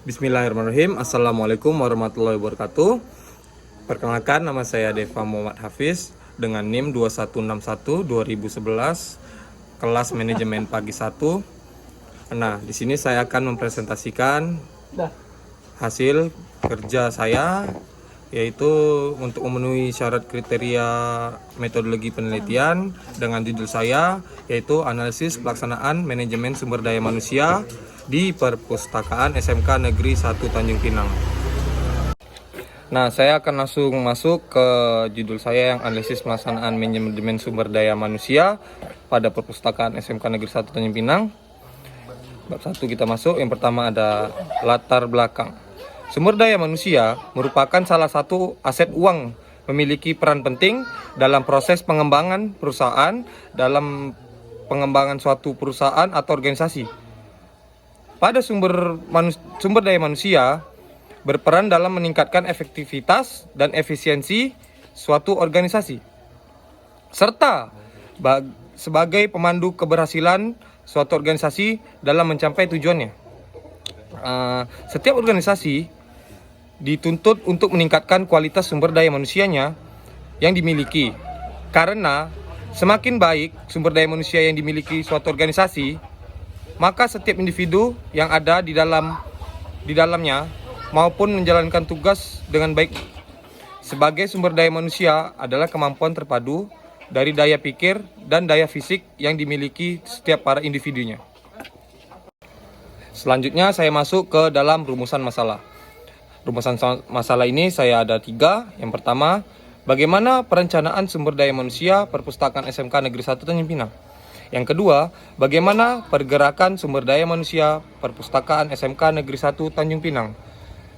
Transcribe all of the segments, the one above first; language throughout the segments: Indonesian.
Bismillahirrahmanirrahim. Assalamualaikum warahmatullahi wabarakatuh. Perkenalkan, nama saya Deva Muhammad Hafiz dengan NIM 2161-2011, kelas manajemen pagi 1. Nah, di sini saya akan mempresentasikan hasil kerja saya, yaitu untuk memenuhi syarat kriteria metodologi penelitian dengan judul saya, yaitu analisis pelaksanaan manajemen sumber daya manusia di Perpustakaan SMK Negeri 1 Tanjung Pinang. Nah, saya akan langsung masuk ke judul saya yang analisis pelaksanaan manajemen sumber daya manusia pada Perpustakaan SMK Negeri 1 Tanjung Pinang. Bab 1 kita masuk. Yang pertama ada latar belakang. Sumber daya manusia merupakan salah satu aset uang, memiliki peran penting dalam proses pengembangan perusahaan, dalam pengembangan suatu perusahaan atau organisasi. Pada sumber daya manusia berperan dalam meningkatkan efektivitas dan efisiensi suatu organisasi, serta sebagai pemandu keberhasilan suatu organisasi dalam mencapai tujuannya. Setiap organisasi dituntut untuk meningkatkan kualitas sumber daya manusianya yang dimiliki, karena semakin baik sumber daya manusia yang dimiliki suatu organisasi, maka setiap individu yang ada di dalamnya maupun menjalankan tugas dengan baik. Sebagai sumber daya manusia adalah kemampuan terpadu dari daya pikir dan daya fisik yang dimiliki setiap para individunya. Selanjutnya saya masuk ke dalam rumusan masalah. Rumusan masalah ini saya ada 3. Yang pertama, bagaimana perencanaan sumber daya manusia Perpustakaan SMK Negeri 1 Tanjung Pinang. Yang kedua, bagaimana pergerakan sumber daya manusia Perpustakaan SMK Negeri 1 Tanjung Pinang.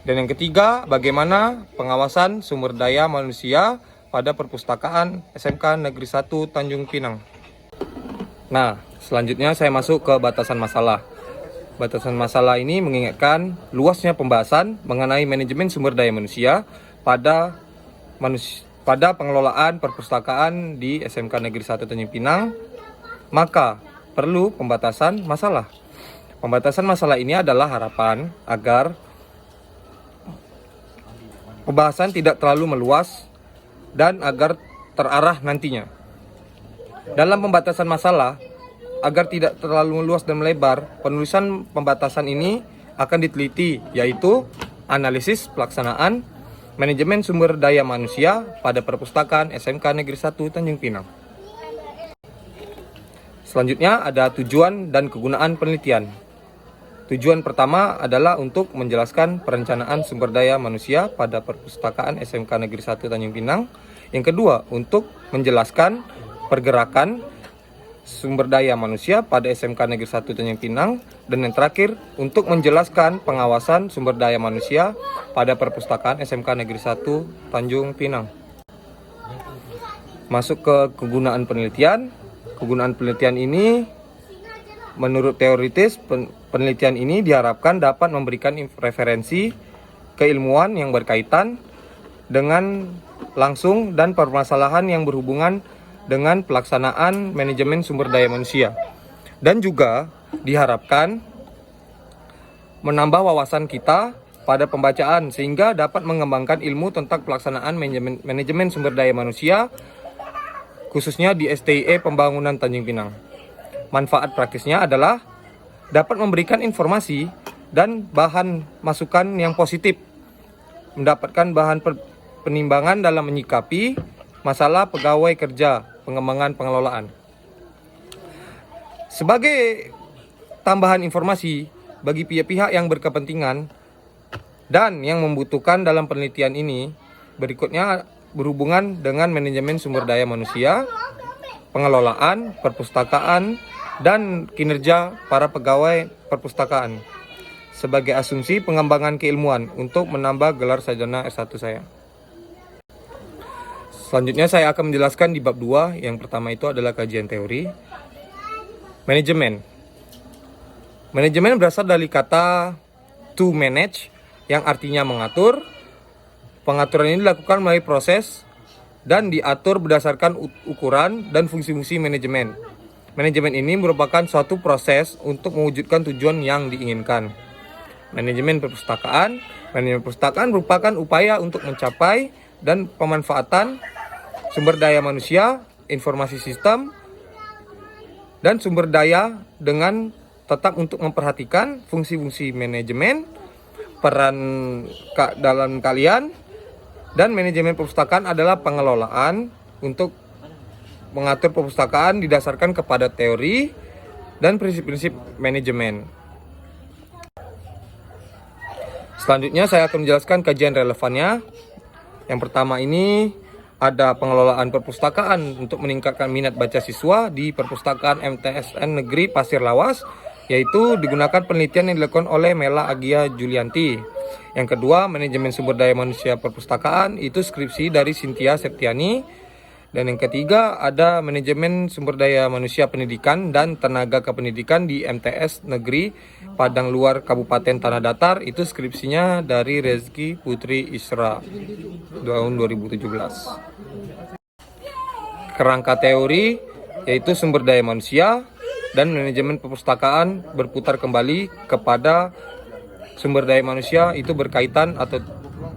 Dan yang ketiga, bagaimana pengawasan sumber daya manusia pada Perpustakaan SMK Negeri 1 Tanjung Pinang. Nah, selanjutnya saya masuk ke batasan masalah. Batasan masalah ini mengingatkan luasnya pembahasan mengenai manajemen sumber daya manusia pada pengelolaan perpustakaan di SMK Negeri 1 Tanjung Pinang. Maka perlu pembatasan masalah. Pembatasan masalah ini adalah harapan agar pembahasan tidak terlalu meluas dan agar terarah nantinya. Dalam pembatasan masalah, agar tidak terlalu meluas dan melebar, penulisan pembatasan ini akan diteliti, yaitu analisis pelaksanaan manajemen sumber daya manusia pada Perpustakaan SMK Negeri 1 Tanjung Pinang. Selanjutnya ada tujuan dan kegunaan penelitian. Tujuan pertama adalah untuk menjelaskan perencanaan sumber daya manusia pada Perpustakaan SMK Negeri 1 Tanjung Pinang. Yang kedua, untuk menjelaskan pergerakan sumber daya manusia pada SMK Negeri 1 Tanjung Pinang. Dan yang terakhir, untuk menjelaskan pengawasan sumber daya manusia pada Perpustakaan SMK Negeri 1 Tanjung Pinang. Masuk ke kegunaan penelitian. Kegunaan penelitian ini, menurut teoritis, penelitian ini diharapkan dapat memberikan referensi keilmuan yang berkaitan dengan langsung dan permasalahan yang berhubungan dengan pelaksanaan manajemen sumber daya manusia. Dan juga diharapkan menambah wawasan kita pada pembacaan sehingga dapat mengembangkan ilmu tentang pelaksanaan manajemen sumber daya manusia, khususnya di STIE Pembangunan Tanjung Pinang. Manfaat praktisnya adalah dapat memberikan informasi dan bahan masukan yang positif, mendapatkan bahan penimbangan dalam menyikapi masalah pegawai kerja, pengembangan pengelolaan. Sebagai tambahan informasi bagi pihak-pihak yang berkepentingan dan yang membutuhkan dalam penelitian ini, berikutnya berhubungan dengan manajemen sumber daya manusia, pengelolaan, perpustakaan, dan kinerja para pegawai perpustakaan sebagai asumsi pengembangan keilmuan untuk menambah gelar sarjana S1 saya. Selanjutnya saya akan menjelaskan di bab 2. Yang pertama itu adalah kajian teori. Manajemen. Manajemen berasal dari kata to manage yang artinya mengatur. Pengaturan ini dilakukan melalui proses dan diatur berdasarkan ukuran dan fungsi-fungsi manajemen. Manajemen ini merupakan suatu proses untuk mewujudkan tujuan yang diinginkan. Manajemen perpustakaan. Manajemen perpustakaan merupakan upaya untuk mencapai dan pemanfaatan sumber daya manusia, informasi sistem, dan sumber daya dengan tetap untuk memperhatikan fungsi-fungsi manajemen, peran dalam kalian, dan manajemen perpustakaan adalah pengelolaan untuk mengatur perpustakaan didasarkan kepada teori dan prinsip-prinsip manajemen. Selanjutnya saya akan menjelaskan kajian relevannya. Yang pertama ini ada pengelolaan perpustakaan untuk meningkatkan minat baca siswa di Perpustakaan MTSN Negeri Pasir Lawas, yaitu digunakan penelitian yang dilakukan oleh Mela Agia Julianti. Yang kedua, manajemen sumber daya manusia perpustakaan, itu skripsi dari Cynthia Septiani. Dan yang ketiga ada manajemen sumber daya manusia pendidikan dan tenaga kependidikan di MTS Negeri Padang Luar Kabupaten Tanah Datar, itu skripsinya dari Rezki Putri Isra tahun 2017. Kerangka teori yaitu sumber daya manusia dan manajemen perpustakaan berputar kembali kepada sumber daya manusia, itu berkaitan atau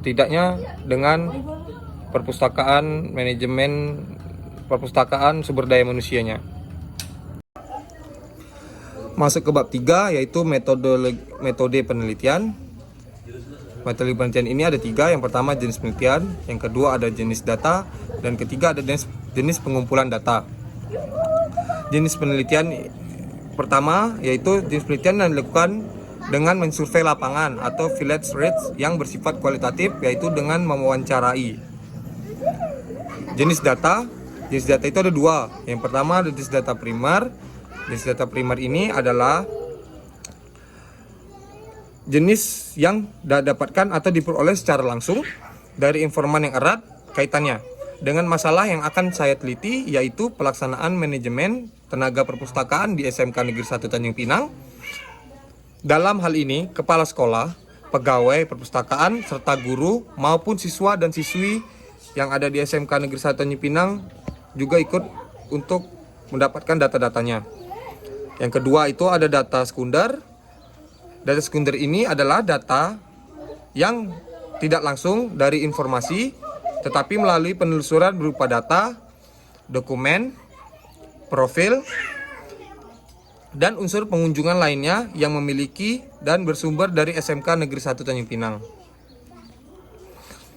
tidaknya dengan perpustakaan, manajemen perpustakaan, sumber daya manusianya. Masuk ke bab 3 yaitu metode penelitian. Metode penelitian ini ada 3. Yang pertama jenis penelitian, yang kedua ada jenis data, dan ketiga ada jenis pengumpulan data. Jenis penelitian pertama yaitu jenis penelitian yang dilakukan dengan mensurvei lapangan atau field research yang bersifat kualitatif, yaitu dengan mewawancarai. Jenis data itu ada 2. Yang pertama ada jenis data primer. Jenis data primer ini adalah jenis yang didapatkan atau diperoleh secara langsung dari informan yang erat kaitannya dengan masalah yang akan saya teliti, yaitu pelaksanaan manajemen tenaga perpustakaan di SMK Negeri 1 Tanjung Pinang. Dalam hal ini, kepala sekolah, pegawai perpustakaan, serta guru maupun siswa dan siswi yang ada di SMK Negeri 1 Tanjung Pinang juga ikut untuk mendapatkan data-datanya. Yang kedua itu ada data sekunder. Data sekunder ini adalah data yang tidak langsung dari informasi, tetapi melalui penelusuran berupa data, dokumen, profil, dan unsur pengunjungan lainnya yang memiliki dan bersumber dari SMK Negeri 1 Tanjung Pinang.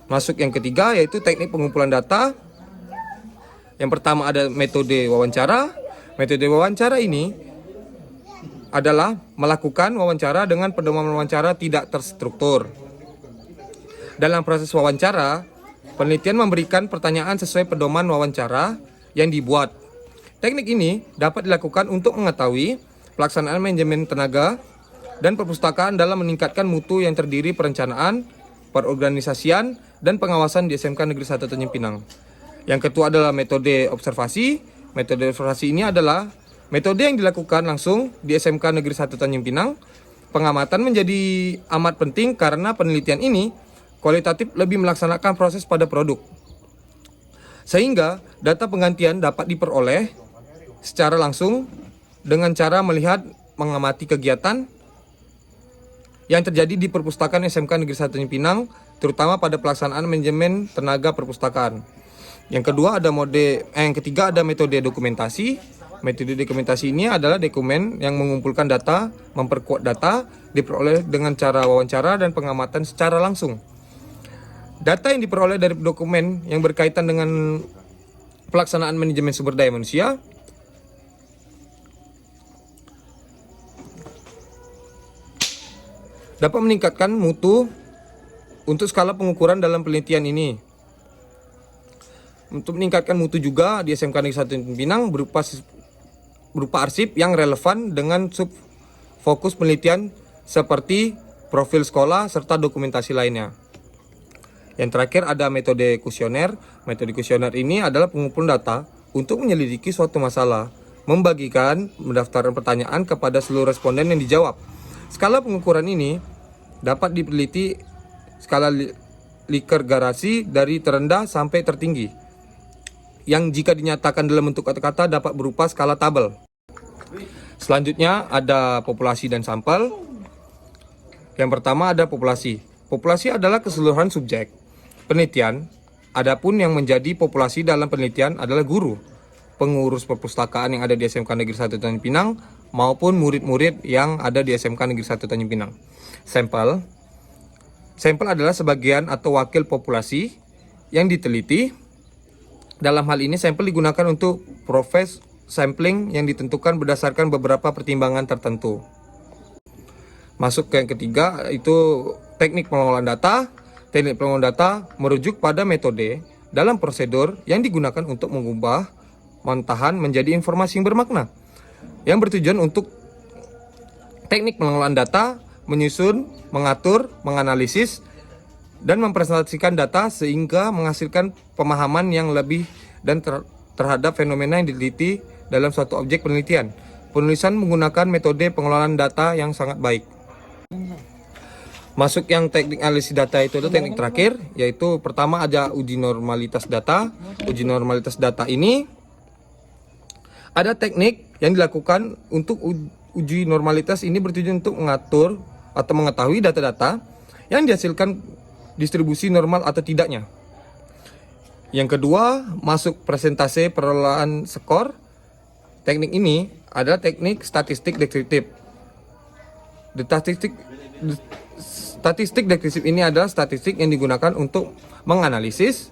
Masuk yang ketiga yaitu teknik pengumpulan data. Yang pertama ada metode wawancara. Metode wawancara ini adalah melakukan wawancara dengan pedoman wawancara tidak terstruktur. Dalam proses wawancara, penelitian memberikan pertanyaan sesuai pedoman wawancara yang dibuat. Teknik ini dapat dilakukan untuk mengetahui pelaksanaan manajemen tenaga dan perpustakaan dalam meningkatkan mutu yang terdiri perencanaan, perorganisasian, dan pengawasan di SMK Negeri 1 Tanjung Pinang. Yang kedua adalah metode observasi. Metode observasi ini adalah metode yang dilakukan langsung di SMK Negeri 1 Tanjung Pinang. Pengamatan menjadi amat penting karena penelitian ini kualitatif lebih melaksanakan proses pada produk, sehingga data penggantian dapat diperoleh secara langsung dengan cara melihat, mengamati kegiatan yang terjadi di perpustakaan SMK Negeri 1 Tanjung Pinang, terutama pada pelaksanaan manajemen tenaga perpustakaan. Yang ketiga ada metode dokumentasi. Metode dokumentasi ini adalah dokumen yang mengumpulkan data, memperkuat data, diperoleh dengan cara wawancara dan pengamatan secara langsung. Data yang diperoleh dari dokumen yang berkaitan dengan pelaksanaan manajemen sumber daya manusia dapat meningkatkan mutu untuk skala pengukuran dalam penelitian ini. Untuk meningkatkan mutu juga di SMK Negeri 1 Tanjung Pinang berupa arsip yang relevan dengan sub-fokus penelitian seperti profil sekolah serta dokumentasi lainnya. Yang terakhir ada metode kuesioner. Metode kuesioner ini adalah pengumpulan data untuk menyelidiki suatu masalah, membagikan mendaftarkan pertanyaan kepada seluruh responden yang dijawab. Skala pengukuran ini dapat diteliti skala Likert Garasi dari terendah sampai tertinggi, yang jika dinyatakan dalam bentuk kata-kata dapat berupa skala tabel. Selanjutnya ada populasi dan sampel. Yang pertama ada populasi. Populasi adalah keseluruhan subjek penelitian. Adapun yang menjadi populasi dalam penelitian adalah guru, pengurus perpustakaan yang ada di SMK Negeri 1 Tanjung Pinang, maupun murid-murid yang ada di SMK Negeri 1 Tanjung Pinang. Sampel adalah sebagian atau wakil populasi yang diteliti. Dalam hal ini sampel digunakan untuk proses sampling yang ditentukan berdasarkan beberapa pertimbangan tertentu. Masuk ke yang ketiga, itu teknik pengelolaan data. Teknik pengelolaan data merujuk pada metode dalam prosedur yang digunakan untuk mengubah montahan menjadi informasi yang bermakna, yang bertujuan untuk teknik pengelolaan data menyusun, mengatur, menganalisis, dan mempresentasikan data sehingga menghasilkan pemahaman yang lebih dan terhadap fenomena yang diteliti dalam suatu objek penelitian. Penulisan menggunakan metode pengelolaan data yang sangat baik. Masuk yang teknik analisis data itu teknik terakhir, yaitu pertama ada uji normalitas data. Uji normalitas data ini ada teknik yang dilakukan untuk uji normalitas ini bertujuan untuk mengatur atau mengetahui data-data yang dihasilkan distribusi normal atau tidaknya. Yang kedua, masuk presentase perolehan skor. Teknik ini adalah teknik statistik deskriptif. Statistik deskriptif ini adalah statistik yang digunakan untuk menganalisis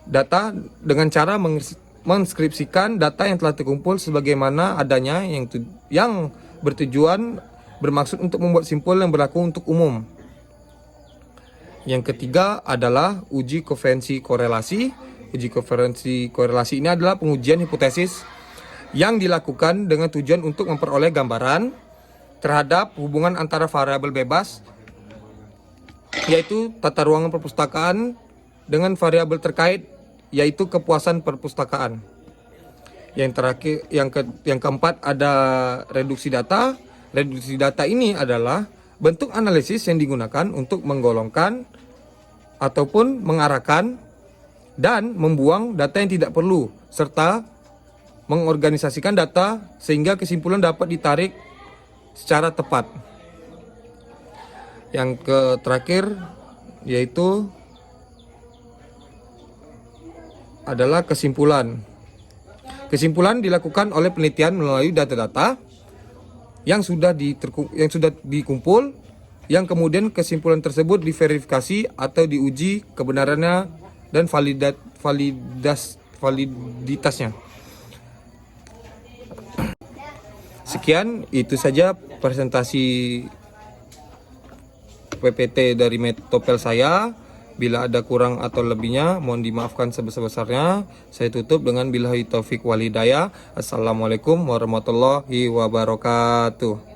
data dengan cara menskripsikan data yang telah terkumpul sebagaimana adanya yang bermaksud untuk membuat simpul yang berlaku untuk umum. Yang ketiga adalah uji koferensi korelasi. Uji koferensi korelasi ini adalah pengujian hipotesis yang dilakukan dengan tujuan untuk memperoleh gambaran terhadap hubungan antara variabel bebas, yaitu tata ruangan perpustakaan, dengan variabel terkait, yaitu kepuasan perpustakaan. Yang terakhir, yang keempat ada reduksi data. Reduksi data ini adalah bentuk analisis yang digunakan untuk menggolongkan ataupun mengarahkan dan membuang data yang tidak perlu, serta mengorganisasikan data sehingga kesimpulan dapat ditarik secara tepat. Yang terakhir yaitu adalah kesimpulan. Kesimpulan dilakukan oleh penelitian melalui data-data yang sudah dikumpul, yang kemudian kesimpulan tersebut diverifikasi atau diuji kebenarannya dan validitasnya. Sekian, itu saja presentasi PPT dari Metopel saya. Bila ada kurang atau lebihnya, mohon dimaafkan sebesar-besarnya. Saya tutup dengan billahi taufik wal hidayah. Assalamualaikum warahmatullahi wabarakatuh.